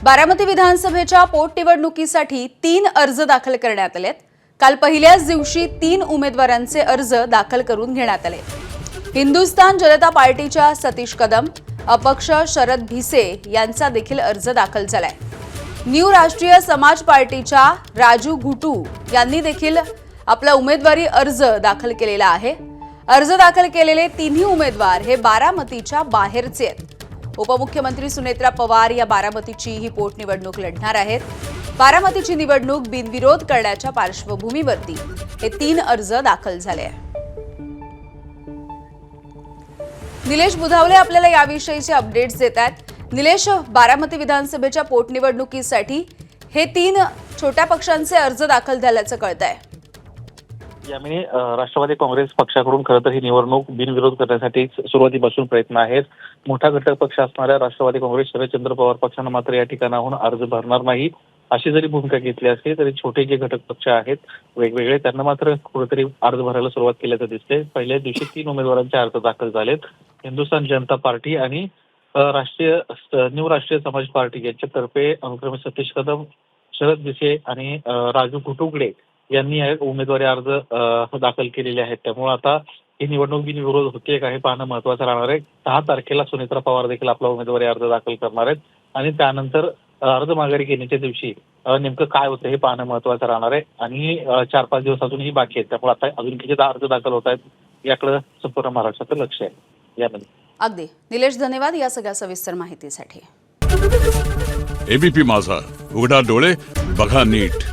बारामती विधानसभेच्या पोटनिवडणुकीसाठी 3 अर्ज दाखल करण्यात आलेत। काल पहिल्याच दिवशी 3 उमेदवारांचे अर्ज दाखल करून घेण्यात आले। हिंदुस्थान जनता पार्टीच्या सतीश कदम, अपक्ष शरद भिसे यांचा देखील अर्ज दाखल झालाय। न्यू राष्ट्रीय समाज पार्टीच्या राजू घुटू यांनी देखील आपला उमेदवारी अर्ज दाखल केलेला आहे। अर्ज दाखल केलेले तिन्ही उमेदवार हे बारामतीच्या बाहेरचे आहेत। उपमुख्यमंत्री सुनेत्रा पवार या बारामतीची ही पोटनिवडणूक लढणार आहेत। बारामतीची निवडणूक बिनविरोध करण्याच्या पार्श्वभूमीवरती हे 3 अर्ज दाखल झाले आहेत। निलेश बुधावले आपल्याला याविषयीचे अपडेट्स देत आहेत। निलेश, बारामती विधानसभेच्या पोटनिवडणुकीसाठी हे 3 छोट्या पक्षांचे अर्ज दाखल झाल्याचं कळतंय। यामुळे राष्ट्रवादी काँग्रेस पक्षाकडून खरं तर ही निवडणूक बिनविरोध करण्यासाठी सुरुवातीपासून प्रयत्न आहेत। मोठा घटक पक्ष असणाऱ्या राष्ट्रवादी काँग्रेस शरदचंद्र पवार पक्षानं मात्र या ठिकाणाहून अर्ज भरणार नाही अशी जरी भूमिका घेतली असली तरी छोटे जे घटक पक्ष आहेत वेगवेगळे त्यांना मात्र कुठेतरी अर्ज भरायला सुरुवात केल्याचं दिसते। पहिल्या दिवशी 3 उमेदवारांचे अर्ज दाखल झालेत। हिंदुस्थान जनता पार्टी आणि न्यू राष्ट्रीय समाज पार्टी यांच्यातर्फे अनुक्रमे सतीश कदम, शरद भिसे आणि राजू घुटुगडे यांनी उमेदवारी अर्ज दाखल केलेले आहेत। त्यामुळे आता ही निवडणूक बिनविरोध होते का हे पाहणं महत्त्वाचं राहणार आहे। 10 तारखेला सुनेत्रा पवार देखील आपला उमेदवारी अर्ज दाखल करणार आहेत आणि त्यानंतर अर्ज माघारी घेण्याच्या दिवशी नेमकं काय होतं हे पाहणं महत्त्वाचं राहणार आहे। आणि 4-5 दिवस अजूनही बाकी आहेत, त्यामुळे आता अजून किती अर्ज दाखल होत आहेत याकडे संपूर्ण महाराष्ट्राचं लक्ष आहे। यामध्ये अगदी निलेश, धन्यवाद या सगळ्या सविस्तर माहितीसाठी। एबीपी माझा, उघडा डोळे बघा नीट।